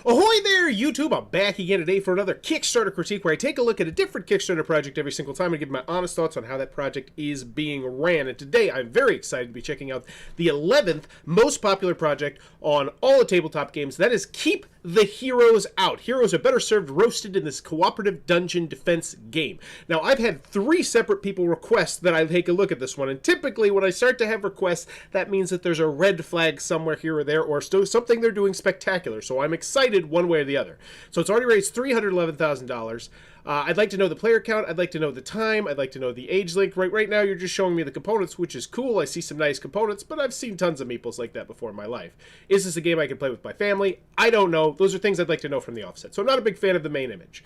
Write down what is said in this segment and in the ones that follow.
Ahoy there, YouTube! I'm back again today for another Kickstarter critique where I take a look at a different Kickstarter project every single time and give my honest thoughts on how that project is being ran. And today I'm very excited to be checking out the 11th most popular project on all the tabletop games. That is Keep the Heroes Out. Heroes are better served roasted in this cooperative dungeon defense game. Now, I've had 3 separate people request that I take a look at this one, and typically when I start to have requests, that means that there's a red flag somewhere here or there, or still something they're doing spectacular, so I'm excited one way or the other. So it's already raised $311,000. I'd like to know the player count, I'd like to know the time, I'd like to know the age link. Right now you're just showing me the components, which is cool. I see some nice components, but I've seen tons of meeples like that before in my life. Is this a game I can play with my family? I don't know. Those are things I'd like to know from the offset. So I'm not a big fan of the main image.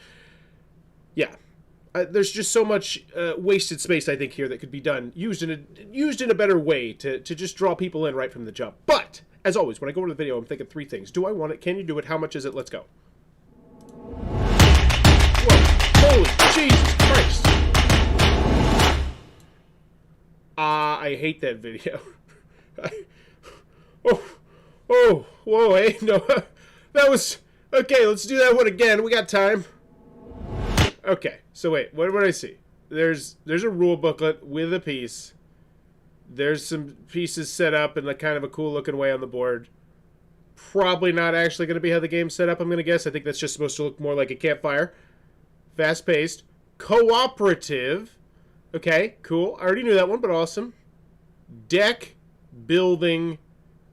Yeah. There's just so much wasted space, I think, here that could be done, used in a better way to just draw people in right from the jump. But, as always, when I go into the video, I'm thinking 3 things. Do I want it? Can you do it? How much is it? Let's go. Whoa. Holy Jesus Christ. I hate that video. Whoa, hey, no. That was... Okay, let's do that one again. We got time. Okay, so wait, what did I see? There's a rule booklet with a piece. There's some pieces set up in a kind of a cool looking way on the board. Probably not actually going to be how the game's set up, I'm going to guess. I think that's just supposed to look more like a campfire. Fast-paced. Cooperative. Okay, cool. I already knew that one, but awesome. Deck building.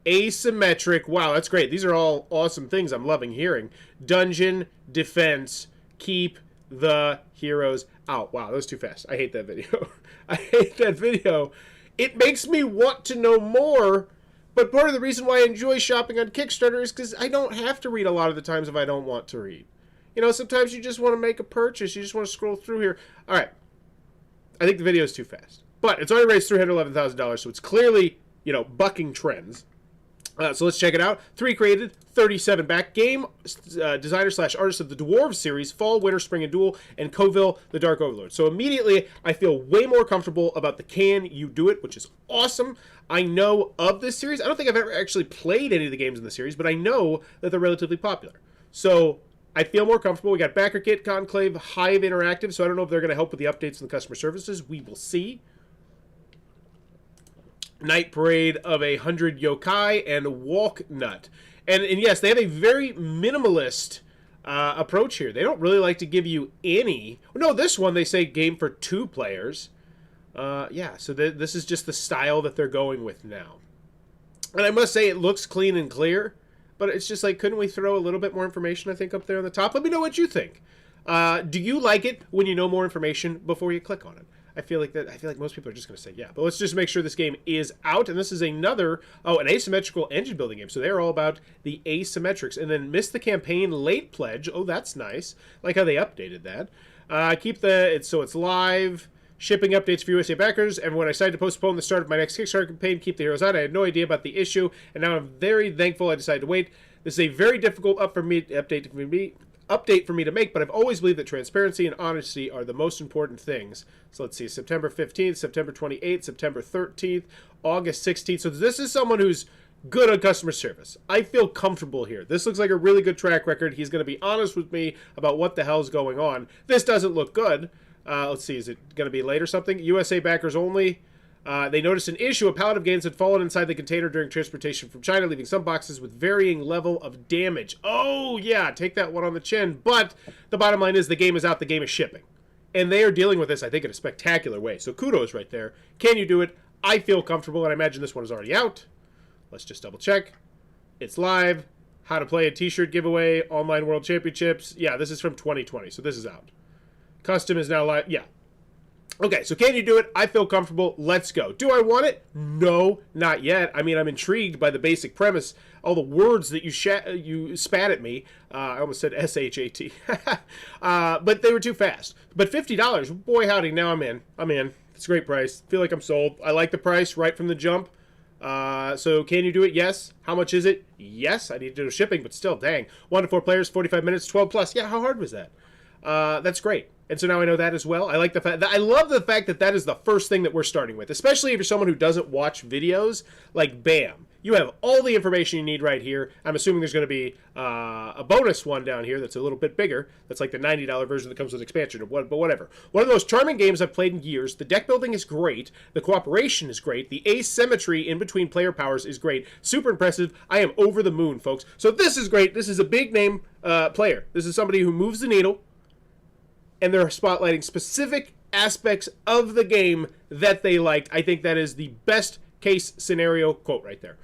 Asymmetric. Wow, that's great. These are all awesome things I'm loving hearing. Dungeon defense. Keep the heroes out. Wow, that was too fast. I hate that video. I hate that video. It makes me want to know more, but part of the reason why I enjoy shopping on Kickstarter is because I don't have to read a lot of the times if I don't want to read. You know, sometimes you just want to make a purchase. You just want to scroll through here. All right. I think the video is too fast. But it's already raised $311,000, so it's clearly, you know, bucking trends. So let's check it out. 3 created, 37 back. Game designer / artist of the Dwarves series, Fall, Winter, Spring, and Duel, and Coville, the Dark Overlord. So immediately, I feel way more comfortable about the Can You Do It, which is awesome. I know of this series. I don't think I've ever actually played any of the games in the series, but I know that they're relatively popular. So I feel more comfortable. We got Backer Kit, Conclave, Hive Interactive, so I don't know if they're going to help with the updates and the customer services. We will see. Night Parade of 100 Yokai, and Walknut. And yes, they have a very minimalist approach here. They don't really like to give you any... No, this one they say game for 2 players. Yeah, so this is just the style that they're going with now. And I must say, it looks clean and clear, but it's just like, couldn't we throw a little bit more information, I think, up there on the top? Let me know what you think. Do you like it when you know more information before you click on it? I feel like most people are just going to say yeah. But let's just make sure this game is out. And this is another, an asymmetrical engine building game. So they're all about the asymmetrics. And then Miss the Campaign Late Pledge. Oh, that's nice. Like how they updated that. So it's live. Shipping updates for USA backers. And when I decided to postpone the start of my next Kickstarter campaign, Keep the Heroes Out, I had no idea about the issue. And now I'm very thankful I decided to wait. This is a very difficult update for me to make, but I've always believed that transparency and honesty are the most important things. So let's see, September 15th, September 28th, September 13th, August 16th. So this is someone who's good on customer service. I feel comfortable here. This looks like a really good track record. He's going to be honest with me about what the hell's going on. This doesn't look good. Let's see, is it going to be late or something? USA backers only. They noticed an issue. A pallet of games had fallen inside the container during transportation from China, leaving some boxes with varying level of damage. Oh, yeah, take that one on the chin. But the bottom line is the game is out, the game is shipping. And they are dealing with this, I think, in a spectacular way. So kudos right there. Can you do it? I feel comfortable, and I imagine this one is already out. Let's just double check. It's live. How to play a t-shirt giveaway, online world championships. Yeah, this is from 2020, so this is out. Custom is now live. Yeah. Okay, so can you do it? I feel comfortable. Let's go. Do I want it? No, not yet. I mean, I'm intrigued by the basic premise. All the words that you spat at me. I almost said S-H-A-T. But they were too fast. But $50, boy howdy, now I'm in. I'm in. It's a great price. Feel like I'm sold. I like the price right from the jump. So can you do it? Yes. How much is it? Yes. I need to do shipping, but still, dang. 1 to 4 players, 45 minutes, 12 plus. Yeah, how hard was that? That's great. And so now I know that as well. I like the fact that I love the fact that that is the first thing that we're starting with, especially if you're someone who doesn't watch videos. Like, bam, You have all the information you need right here. I'm assuming there's going to be a bonus one down here that's a little bit bigger. That's like the $90 version that comes with expansion, but whatever. One of the most charming games I've played in years. The deck building is great. The cooperation is great. The asymmetry in between player powers is great. Super impressive. I am over the moon, folks. So this is great. This is a big name player. This is somebody who moves the needle, and they're spotlighting specific aspects of the game that they liked. I think that is the best case scenario quote right there,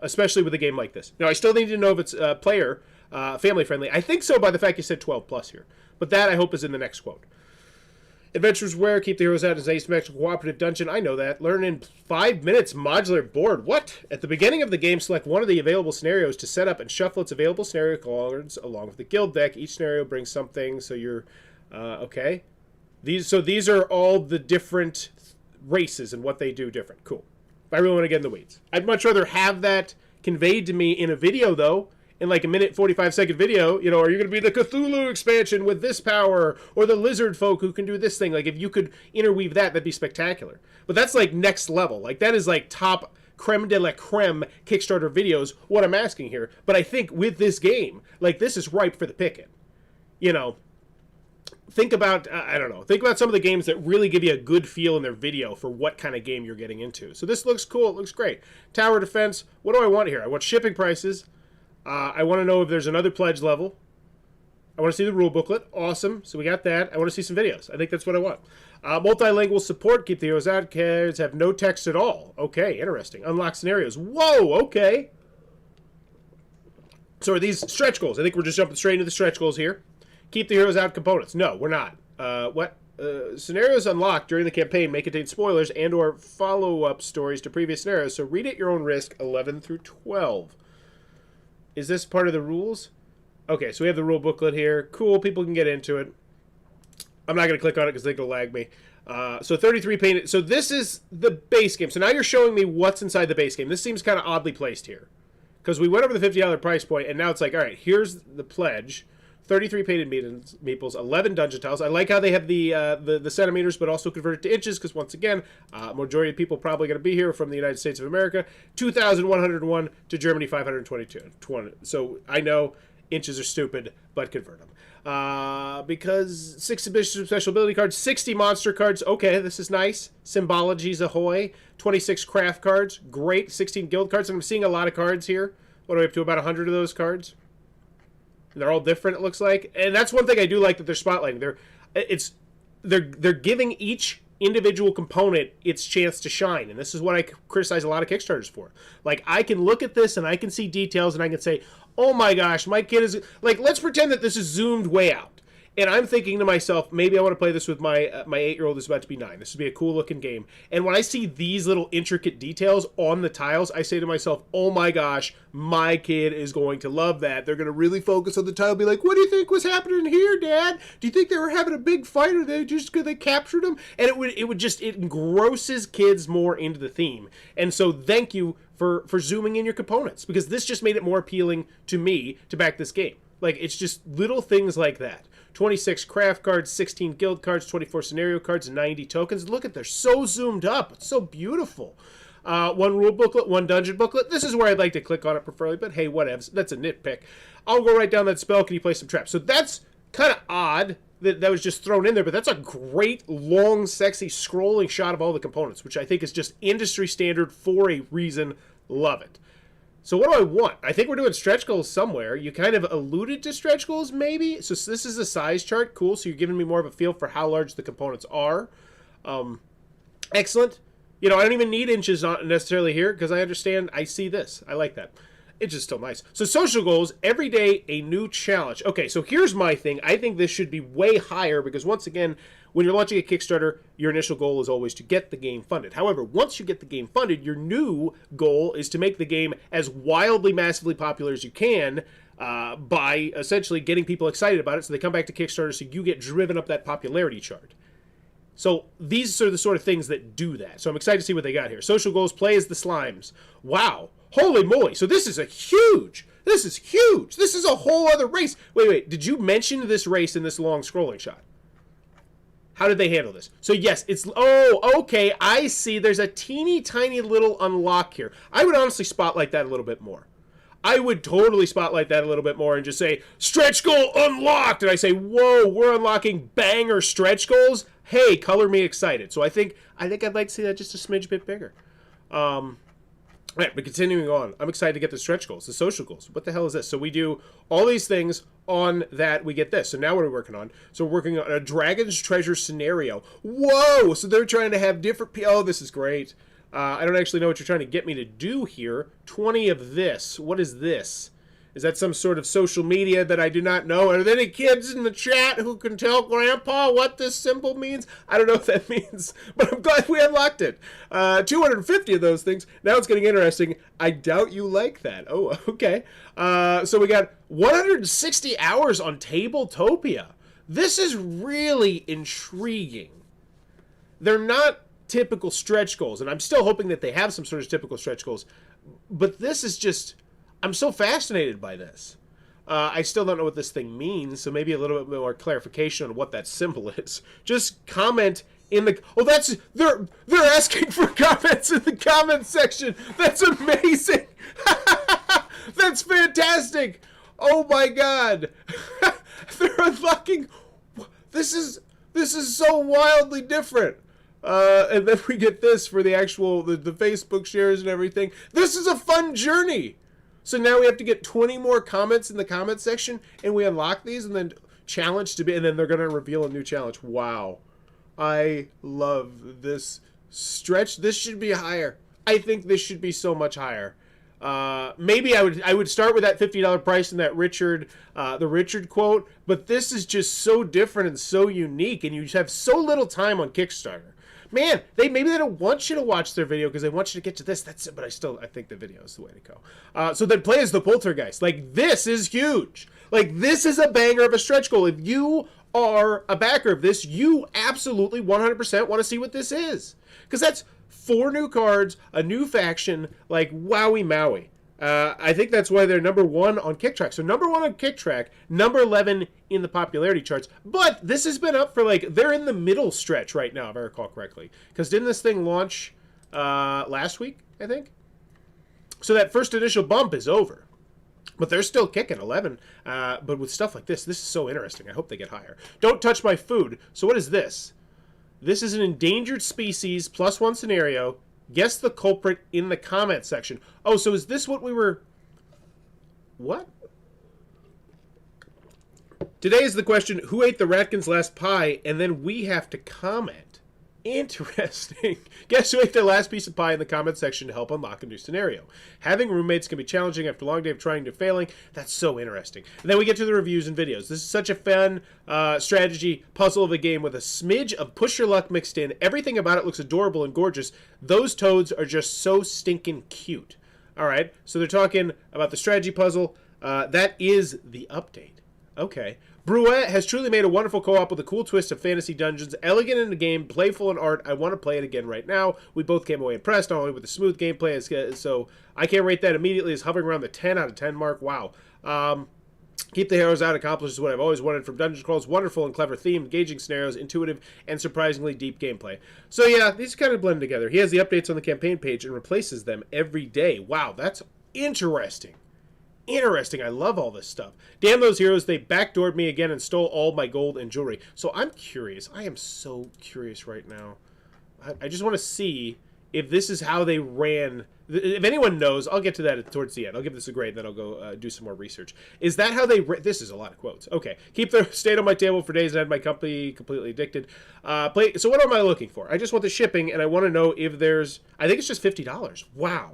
especially with a game like this. Now, I still need to know if it's player family friendly. I think so by the fact you said 12 plus here, but that I hope is in the next quote. Adventures where keep the heroes out as asymmetric cooperative dungeon. I know that. Learn in 5 minutes modular board. What? At the beginning of the game, select one of the available scenarios to set up and shuffle its available scenario cards along with the guild deck. Each scenario brings something, so you're okay. These are all the different races and what they do different. Cool. I really want to get in the weeds. I'd much rather have that conveyed to me in a video, though, in like a minute 45-second video. You know, are you going to be the Cthulhu expansion with this power, or the lizard folk who can do this thing? Like, if you could interweave that, that'd be spectacular. But that's like next level. Like, that is like top creme de la creme Kickstarter videos, what I'm asking here. But I think with this game, like, this is ripe for the picking. You know, think about, I don't know, think about some of the games that really give you a good feel in their video for what kind of game you're getting into. So this looks cool. It looks great. Tower defense. What do I want here? I want shipping prices. I want to know if there's another pledge level. I want to see the rule booklet. Awesome. So we got that. I want to see some videos. I think that's what I want. Multilingual support. Keep the heroes out. Cards have no text at all. Okay, interesting. Unlock scenarios. Whoa, okay. So are these stretch goals? I think we're just jumping straight into the stretch goals here. Keep the heroes out components. No, we're not. What? Scenarios unlocked during the campaign may contain spoilers and or follow-up stories to previous scenarios, so read at your own risk 11 through 12. Is this part of the rules? Okay, so we have the rule booklet here. Cool, people can get into it. I'm not going to click on it because they will lag me. So 33 painted. So this is the base game. So now you're showing me what's inside the base game. This seems kind of oddly placed here, because we went over the $50 price point, and now it's like, all right, here's the pledge. 33 painted meeples, 11 dungeon tiles. I like how they have the centimeters, but also converted to inches, because once again, majority of people probably going to be here from the United States of America. 2,101 to Germany, 522. So I know inches are stupid, but convert them. Because 6 special ability cards, 60 monster cards. Okay, this is nice. Symbologies ahoy. 26 craft cards. Great. 16 guild cards. And I'm seeing a lot of cards here. What are we up to? About 100 of those cards. They're all different, it looks like. And that's one thing I do like that they're spotlighting. They're giving each individual component its chance to shine. And this is what I criticize a lot of Kickstarters for. Like, I can look at this and I can see details and I can say, oh my gosh, my kid is... Like, let's pretend that this is zoomed way out. And I'm thinking to myself, maybe I want to play this with my 8-year-old who's about to be 9. This would be a cool looking game. And when I see these little intricate details on the tiles, I say to myself, oh my gosh, my kid is going to love that. They're going to really focus on the tile, be like, what do you think was happening here, Dad? Do you think they were having a big fight, or they captured them? And it engrosses kids more into the theme. And so thank you for zooming in your components, because this just made it more appealing to me to back this game. Like, it's just little things like that. 26 craft cards, 16 guild cards, 24 scenario cards, 90 tokens. Look at, they're so zoomed up. It's so beautiful. 1 rule booklet, 1 dungeon booklet. This is where I'd like to click on it preferably, but hey, whatevs. That's a nitpick. I'll go right down that spell. Can you play some traps? So that's kind of odd that was just thrown in there, but that's a great, long, sexy, scrolling shot of all the components, which I think is just industry standard for a reason. Love it. So what do I want? I think we're doing stretch goals somewhere. You kind of alluded to stretch goals, maybe. So this is a size chart. Cool. So you're giving me more of a feel for how large the components are. Excellent. You know, I don't even need inches necessarily here, because I understand. I see this. I like that. It's just still nice. So social goals, every day a new challenge. Okay, so here's my thing. I think this should be way higher, because once again, when you're launching a Kickstarter, your initial goal is always to get the game funded. However, once you get the game funded, your new goal is to make the game as wildly, massively popular as you can by essentially getting people excited about it, so they come back to Kickstarter, so you get driven up that popularity chart. So these are the sort of things that do that. So I'm excited to see what they got here. Social goals, play as the slimes. Wow. Holy moly. So this is huge. This is huge. This is a whole other race. Wait. Did you mention this race in this long scrolling shot? How did they handle this? So yes, it's, oh, okay, I see. There's a teeny tiny little unlock here. I would honestly spotlight that a little bit more. I would totally spotlight that a little bit more and just say, stretch goal unlocked. And I say, whoa, we're unlocking banger stretch goals. Hey, color me excited. So I think I'd like to see that just a smidge bit bigger. Right, but continuing on, I'm excited to get the stretch goals, the social goals. What the hell is this? So we do all these things on that, we get this. So now what are we working on? So we're working on a Dragon's Treasure scenario. Whoa! So they're trying to have different... Oh, this is great. I don't actually know what you're trying to get me to do here. 20 of this. What is this? Is that some sort of social media that I do not know? Are there any kids in the chat who can tell Grandpa what this symbol means? I don't know what that means, but I'm glad we unlocked it. 250 of those things. Now it's getting interesting. I doubt you like that. Oh, okay. So we got 160 hours on Tabletopia. This is really intriguing. They're not typical stretch goals, and I'm still hoping that they have some sort of typical stretch goals, but this is just... I'm so fascinated by this. I still don't know what this thing means, so maybe a little bit more clarification on what that symbol is. Just comment in the... Oh, that's... They're asking for comments in the comment section. That's amazing. That's fantastic. Oh my god. They're unlocking... This is so wildly different. And then we get this for the actual... The Facebook shares and everything. This is a fun journey. So now we have to get 20 more comments in the comment section, and we unlock these, and then challenge to be, and then they're going to reveal a new challenge. Wow. I love this stretch. This should be higher. I think this should be so much higher. Maybe I would start with that $50 price and that the Richard quote, but this is just so different and so unique, and you just have so little time on Kickstarter. Man, maybe they don't want you to watch their video because they want you to get to this. That's it. But I think the video is the way to go. So then play as the Poltergeist. Like, this is huge. Like, this is a banger of a stretch goal. If you are a backer of this, you absolutely 100% want to see what this is. Because that's 4 new cards, a new faction, like, wowie maui. I think that's why they're number 1 on Kicktrack. So number 1 on Kicktrack, number 11 in the popularity charts. But this has been up for, like, they're in the middle stretch right now, if I recall correctly. Because didn't this thing launch last week, I think? So that first initial bump is over. But they're still kicking 11. But with stuff like this is so interesting. I hope they get higher. Don't touch my food. So what is this? This is an endangered species +1 scenario. Guess the culprit in the comment section. Oh, so is this what we were... What? Today is the question, who ate the Ratkin's last pie? And then we have to comment. Interesting. Guess who ate their last piece of pie in the comment section to help unlock a new scenario. Having roommates can be challenging after a long day of trying to failing. That's so interesting. And then we get to the reviews and videos. This is such a fun strategy puzzle of a game with a smidge of push your luck mixed in. Everything about it looks adorable and gorgeous. Those toads are just so stinking cute. All right, so they're talking about the strategy puzzle. That is the update. Okay. Bruet has truly made a wonderful co-op with a cool twist of fantasy dungeons, elegant in the game, playful in art. I want to play it again right now. We both came away impressed, not only with the smooth gameplay, so I can't rate that immediately as hovering around the 10 out of 10 mark. Wow. Keep the Heroes Out accomplishes what I've always wanted from Dungeon Crawls. Wonderful and clever theme, engaging scenarios, intuitive, and surprisingly deep gameplay. So yeah, these kind of blend together. He has the updates on the campaign page and replaces them every day. Wow, that's interesting. Interesting. I love all this stuff. Damn those heroes. They backdoored me again and stole all my gold and jewelry. So I'm curious. I am so curious right now. I just want to see if this is how they ran. If anyone knows, I'll get to that towards the end. I'll give this a grade, then I'll go do some more research. Is that how they... This is a lot of quotes. Okay. Keep the state on my table for days and had my company completely addicted. So what am I looking for? I just want the shipping, and I want to know if there's... I think it's just $50. Wow.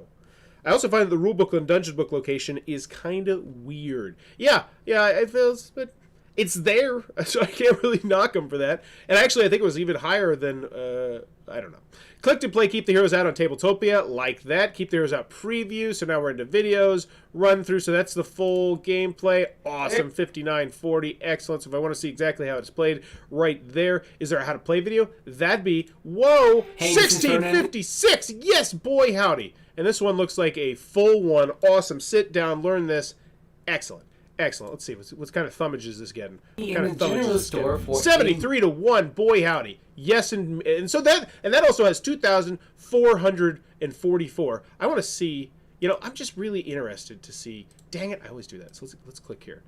I also find that the rulebook and dungeon book location is kind of weird. Yeah, it feels, but it's there, so I can't really knock them for that. And actually, I think it was even higher than, I don't know. Click to play Keep the Heroes Out on Tabletopia, like that. Keep the Heroes Out preview, so now we're into videos, run through, so that's the full gameplay. Awesome, 5940, excellent. So if I want to see exactly how it's played, right there. Is there a how to play video? That'd be, whoa, 1656, yes, boy howdy. And this one looks like a full one. Awesome. Sit down, learn this. Excellent. Excellent. Let's see. What kind of thumbage is this getting? What kind In of the thumbage general is this store getting? for 73-1. Boy, howdy. Yes, and so that also has 2,444. I want to see. You know, I'm just really interested to see. Dang it, I always do that. So let's click here.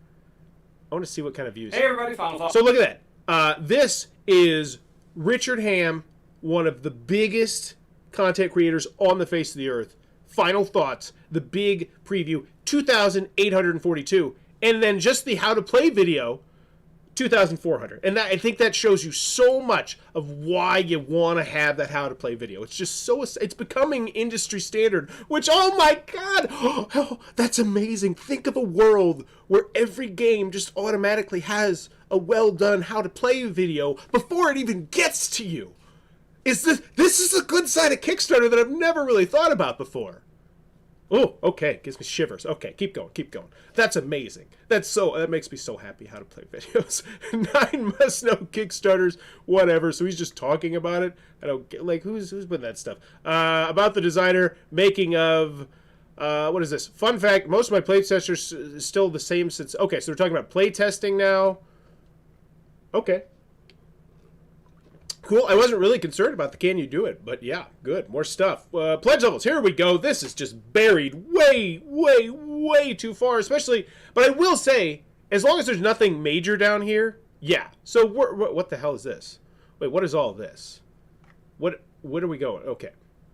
I want to see what kind of views. Hey everybody, final thought. So look at that. This is Richard Ham, one of the biggest content creators on the face of the earth. Final thoughts, the big preview, 2,842. And then just the how to play video, 2,400. And that, I think that shows you so much of why you want to have that how to play video. It's just so, it's becoming industry standard, which, oh my God, oh, that's amazing. Think of a world where every game just automatically has a well done how to play video before it even gets to you. This is a good side of Kickstarter that I've never really thought about before. Oh, okay. Gives me shivers. Okay, keep going. That's amazing. That makes me so happy how to play videos. 9 must-know Kickstarters, whatever. So he's just talking about it. I don't get, like, who's putting that stuff? About the designer, making of, what is this? Fun fact, most of my playtesters is still the same since, okay, so we're talking about playtesting now. Okay. Cool. I wasn't really concerned about the can you do it, but yeah, good. More stuff. Pledge levels. Here we go. This is just buried way, way, way too far, especially. But I will say, as long as there's nothing major down here, yeah. So what the hell is this? Wait, what is all this? Where are we going? Okay.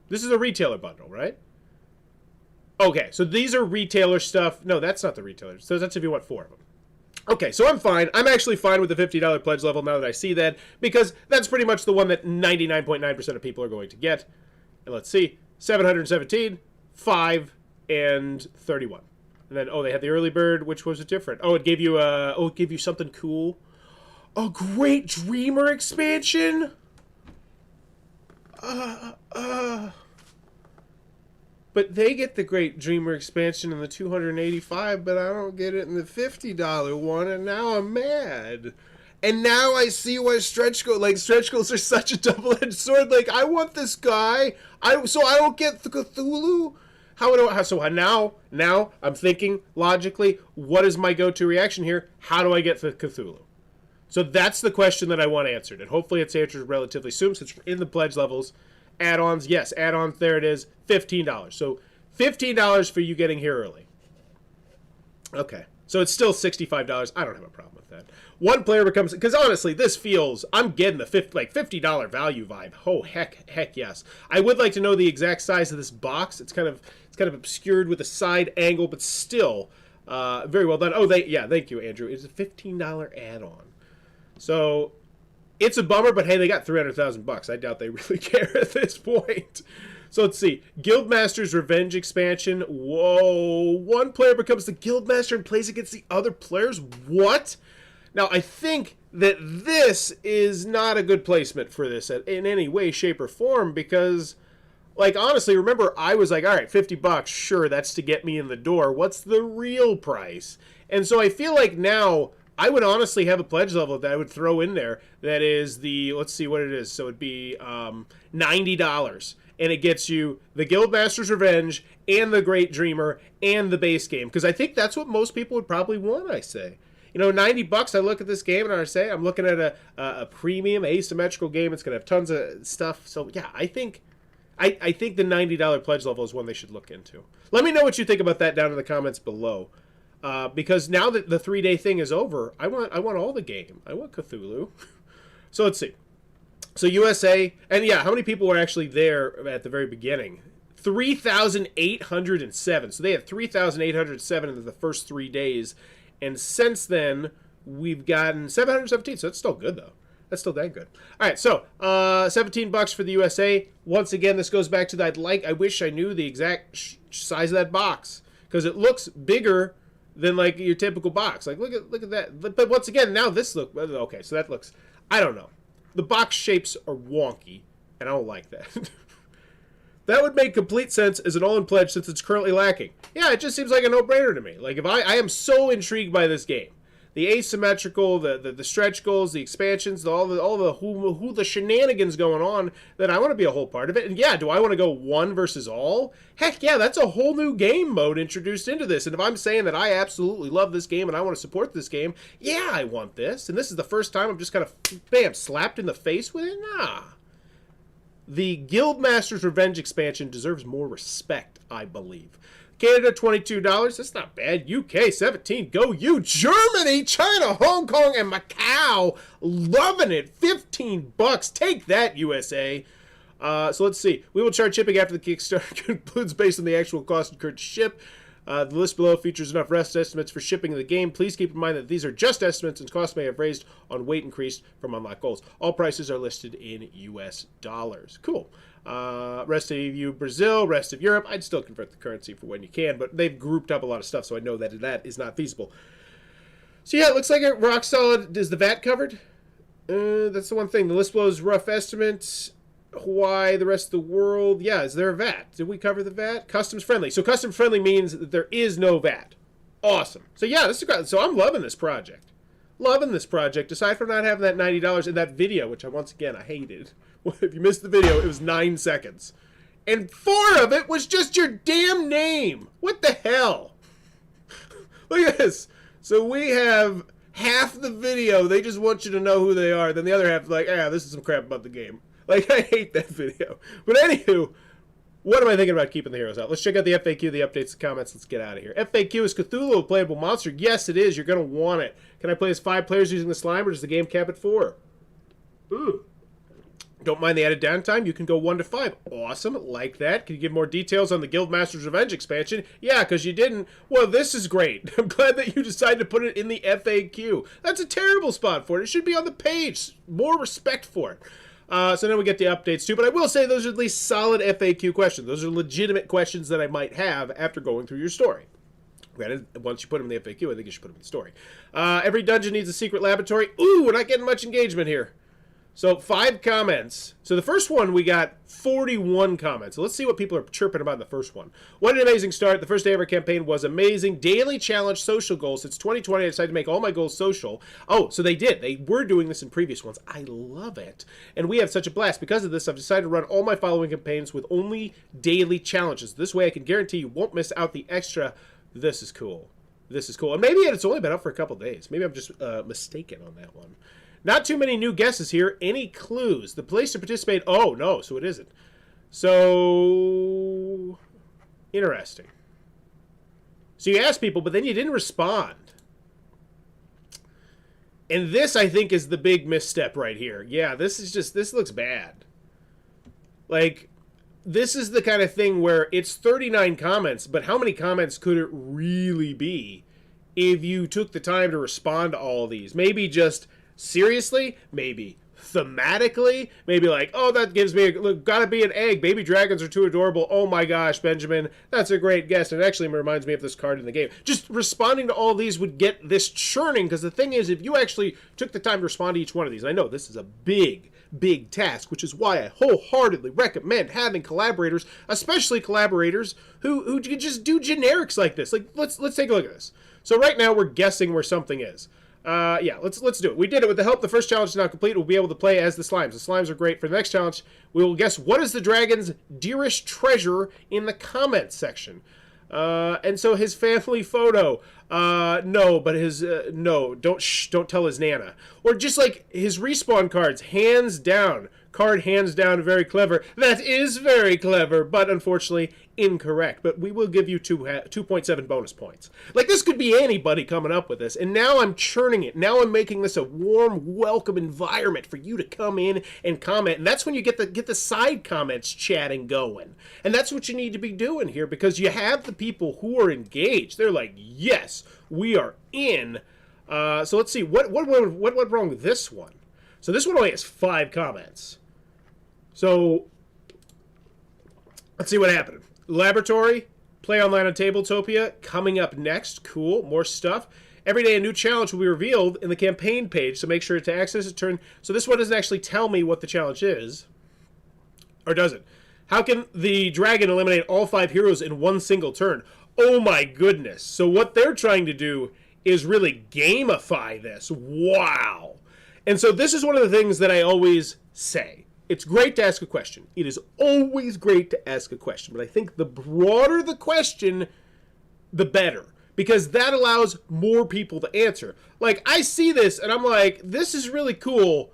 This is a retailer bundle, right? Okay, so these are retailer stuff. No, that's not the retailer. So that's if you want 4 of them. Okay, so I'm fine. I'm actually fine with the $50 pledge level now that I see that, because that's pretty much the one that 99.9% of people are going to get. And let's see, 717, 5, and 31. And then, oh, they had the early bird, which was different. Oh, it gave you something cool. A Great Dreamer expansion? But they get the Great Dreamer expansion in the $285, but I don't get it in the $50 one, and now I'm mad. And now I see why stretch goals are such a double-edged sword. Like, I want this guy, so I don't get the Cthulhu? Now I'm thinking logically, what is my go-to reaction here? How do I get the Cthulhu? So that's the question that I want answered, and hopefully it's answered relatively soon, since we're in the pledge levels. Add-ons, yes, add-ons, there it is, $15. So $15 for you getting here early. Okay, so it's still $65. I don't have a problem with that. One player becomes, because honestly, this feels, I'm getting the $50 value vibe. Oh, heck yes. I would like to know the exact size of this box. It's kind of obscured with a side angle, but still very well done. Oh, thank you, Andrew. It's a $15 add-on. So it's a bummer, but hey, they got $300,000. I doubt they really care at this point. So let's see. Guildmaster's Revenge expansion. Whoa. One player becomes the Guildmaster and plays against the other players? What? Now, I think that this is not a good placement for this in any way, shape, or form, because, like, honestly, remember, I was like, all right, $50, sure, that's to get me in the door. What's the real price? And so I feel like now I would honestly have a pledge level that I would throw in there that is the, let's see what it is. So it'd be $90. And it gets you the Guildmaster's Revenge and the Great Dreamer and the base game. Because I think that's what most people would probably want, I say. You know, $90, I look at this game and I say, I'm looking at a premium asymmetrical game. It's going to have tons of stuff. So, yeah, I think the $90 pledge level is one they should look into. Let me know what you think about that down in the comments below. Because now that the 3-day thing is over, I want all the game. I want Cthulhu. So let's see. So USA, and yeah, how many people were actually there at the very beginning? 3,807. So they had 3,807 in the first 3 days. And since then, we've gotten 717. So that's still good, though. That's still dang good. All right, so $17 for the USA. Once again, this goes back to that. I wish I knew the exact size of that box, because it looks bigger than like your typical box. Like look at that. But once again, now this look okay. So that looks, I don't know. The box shapes are wonky, and I don't like that. That would make complete sense as an all-in pledge since it's currently lacking. Yeah, it just seems like a no-brainer to me. Like if I am so intrigued by this game the asymmetrical, the stretch goals, the expansions, all the shenanigans going on, then I want to be a whole part of it. And yeah, do I want to go one versus all? Heck yeah, that's a whole new game mode introduced into this. And if I'm saying that I absolutely love this game and I want to support this game, yeah, I want this. And this is the first time I'm just kind of, bam, slapped in the face with it? Nah. The Guildmaster's Revenge expansion deserves more respect, I believe. Canada, $22. That's not bad. UK, $17. Go you. Germany, China, Hong Kong, and Macau. Loving it. $15. Take that, USA. So let's see. We will charge shipping after the Kickstarter concludes based on the actual cost incurred to ship. The list below features enough rest estimates for shipping of the game. Please keep in mind that these are just estimates and costs may have raised on weight increased from unlocked goals. All prices are listed in US dollars. Cool. Rest of you, Brazil, rest of Europe. I'd still convert the currency for when you can, but they've grouped up a lot of stuff, so I know that that is not feasible. So yeah, it looks like a rock solid. Is the VAT covered? That's the one thing. The list below is rough estimates. Hawaii, the rest of the world. Yeah, is there a VAT? Did we cover the VAT? Customs friendly. So customs friendly means that there is no VAT. Awesome. So yeah, this is great. So I'm loving this project. Loving this project. Aside from not having that $90 in that video, which once again I hated. If you missed the video, it was 9 seconds. And 4 of it was just your damn name. What the hell? Look at this. So we have half the video, they just want you to know who they are. Then the other half, like, this is some crap about the game. Like, I hate that video. But anywho, what am I thinking about keeping the heroes out? Let's check out the FAQ, the updates, the comments. Let's get out of here. FAQ, is Cthulhu a playable monster? Yes, it is. You're going to want it. Can I play as 5 players using the slime, or does the game cap at 4? Ooh. Don't mind the added downtime. You can go 1 to 5. Awesome. Like that. Can you give more details on the Guildmaster's Revenge expansion? Yeah, because you didn't. Well, this is great. I'm glad that you decided to put it in the FAQ. That's a terrible spot for it. It should be on the page. More respect for it. So then we get the updates too. But I will say those are at least solid FAQ questions. Those are legitimate questions that I might have after going through your story. Granted, once you put them in the FAQ, I think you should put them in the story. Every dungeon needs a secret laboratory. Ooh, we're not getting much engagement here. So 5 comments. So the first one, we got 41 comments. So let's see what people are chirping about in the first one. What an amazing start. The first day of our campaign was amazing. Daily challenge social goals. Since 2020, I decided to make all my goals social. Oh, so they did. They were doing this in previous ones. I love it. And we have such a blast. Because of this, I've decided to run all my following campaigns with only daily challenges. This way I can guarantee you won't miss out the extra. This is cool. This is cool. And maybe it's only been up for a couple days. Maybe I'm just mistaken on that one. Not too many new guesses here. Any clues? The place to participate. Oh, no, so it isn't. So, interesting. So you asked people, but then you didn't respond. And this, I think, is the big misstep right here. Yeah, this looks bad. Like, this is the kind of thing where it's 39 comments, but how many comments could it really be if you took the time to respond to all of these? Maybe just seriously, maybe thematically, maybe like, oh, that gives me gotta be an egg, baby dragons are too adorable, oh my gosh, Benjamin, that's a great guess, and it actually reminds me of this card in the game. Just responding to all these would get this churning, because the thing is, if you actually took the time to respond to each one of these, I know this is a big task, which is why I wholeheartedly recommend having collaborators, especially collaborators who can just do generics like this. Like, let's take a look at this. So right now we're guessing where something is. Yeah, let's do it. We did it with the help. The first challenge is now complete. We'll be able to play as the slimes. The slimes are great. For the next challenge, we will guess what is the dragon's dearest treasure in the comments section. And so his family photo. No, but his no. Don't tell his nana. Or just like his respawn cards, hands down. Card hands down, very clever. That is very clever, but unfortunately incorrect. But we will give you 2.7 bonus points. Like, this could be anybody coming up with this. And now I'm churning it. Now I'm making this a warm, welcome environment for you to come in and comment. And that's when you get the side comments chatting going. And that's what you need to be doing here, because you have the people who are engaged. They're like, yes, we are in. So let's see. What went wrong with this one? So this one only has 5 comments. So, let's see what happened. Laboratory, play online on Tabletopia, coming up next. Cool, more stuff. Every day a new challenge will be revealed in the campaign page, so make sure to access it. So this one doesn't actually tell me what the challenge is. Or does it? How can the dragon eliminate all 5 heroes in one single turn? Oh my goodness. So what they're trying to do is really gamify this. Wow. And so this is one of the things that I always say. It's great to ask a question. It is always great to ask a question. But I think the broader the question, the better. Because that allows more people to answer. Like, I see this and I'm like, this is really cool.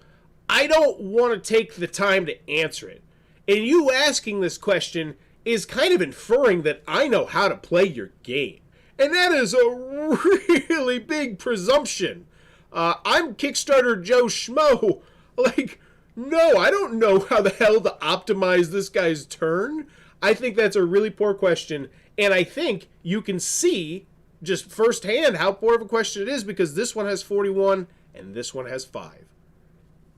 I don't want to take the time to answer it. And you asking this question is kind of inferring that I know how to play your game. And that is a really big presumption. I'm Kickstarter Joe Schmo. Like, no, I don't know how the hell to optimize this guy's turn. I think that's a really poor question. And I think you can see just firsthand how poor of a question it is because this one has 41 and this one has 5.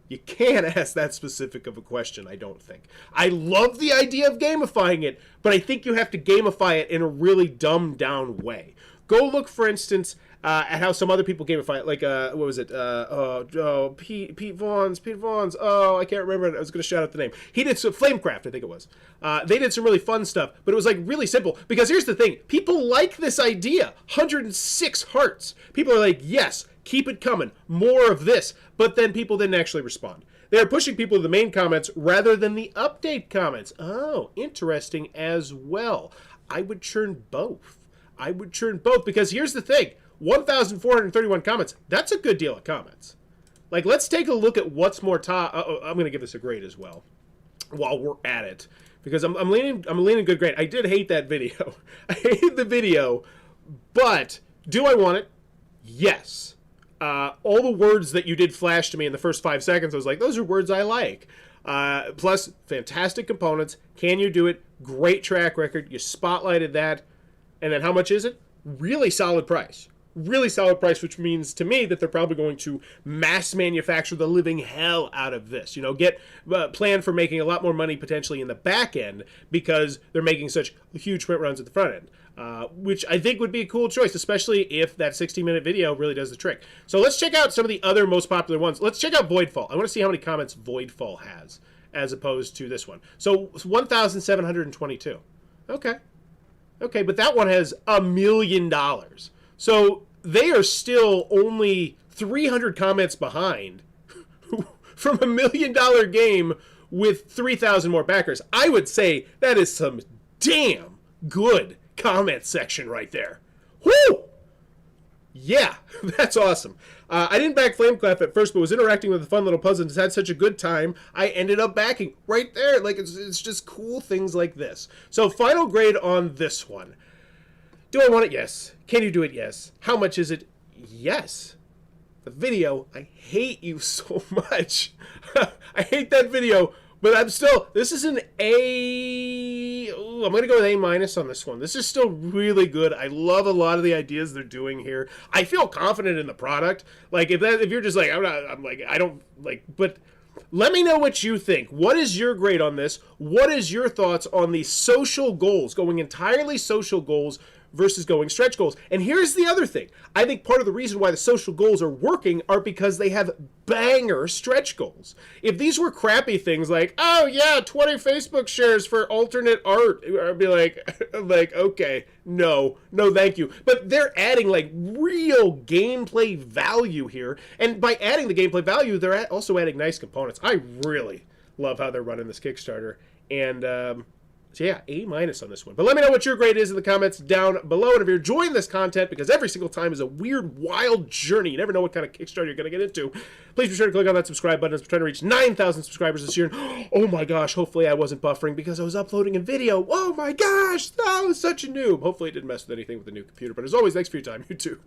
You can't ask that specific of a question, I don't think. I love the idea of gamifying it, but I think you have to gamify it in a really dumbed down way. Go look, for instance, at how some other people gamify it. Like, what was it? Pete Vaughn's. Oh, I can't remember. I was going to shout out the name. He did some Flamecraft, I think it was. They did some really fun stuff, but it was like really simple. Because here's the thing. People like this idea. 106 hearts. People are like, yes, keep it coming. More of this. But then people didn't actually respond. They're pushing people to the main comments rather than the update comments. Oh, interesting as well. I would churn both. Because here's the thing. 1,431 comments. That's a good deal of comments. Like, let's take a look at what's more top. I'm going to give this a grade as well while we're at it. Because I'm leaning good grade. I did hate that video. I hated the video. But do I want it? Yes. All the words that you did flash to me in the first 5 seconds, I was like, those are words I like. Plus, fantastic components. Can you do it? Great track record. You spotlighted that. And then how much is it? Really solid price. Really solid price, which means to me that they're probably going to mass manufacture the living hell out of this. You know, get plan for making a lot more money potentially in the back end because they're making such huge print runs at the front end. Which I think would be a cool choice, especially if that 60-minute video really does the trick. So let's check out some of the other most popular ones. Let's check out Voidfall. I want to see how many comments Voidfall has as opposed to this one. So 1,722. Okay, but that one has $1 million. So they are still only 300 comments behind from $1 million game with 3,000 more backers. I would say that is some damn good comment section right there. Whoo! Yeah, that's awesome. I didn't back Flamecraft at first, but was interacting with the fun little puzzle and just had such a good time. I ended up backing right there. Like, it's just cool things like this. So, final grade on this one. Do I want it? Yes. Can you do it? Yes. How much is it? Yes. The video, I hate you so much. I hate that video, but I'm still, this is an A. Ooh, I'm going to go with A- on this one. This is still really good. I love a lot of the ideas they're doing here. I feel confident in the product. Like, if you're just like, but let me know what you think. What is your grade on this? What is your thoughts on the social goals, going entirely social goals versus going stretch goals? And here's the other thing. I think part of the reason why the social goals are working are because they have banger stretch goals. If these were crappy things like, oh yeah, 20 Facebook shares for alternate art, I'd be like, okay, no, thank you. But they're adding like real gameplay value here. And by adding the gameplay value, they're also adding nice components. I really love how they're running this Kickstarter. And, so yeah, A- on this one. But let me know what your grade is in the comments down below. And if you're enjoying this content, because every single time is a weird, wild journey. You never know what kind of Kickstarter you're going to get into. Please be sure to click on that subscribe button as we're trying to reach 9,000 subscribers this year. And, oh my gosh, hopefully I wasn't buffering because I was uploading a video. Oh my gosh, that was such a noob. Hopefully it didn't mess with anything with the new computer. But as always, thanks for your time, YouTube.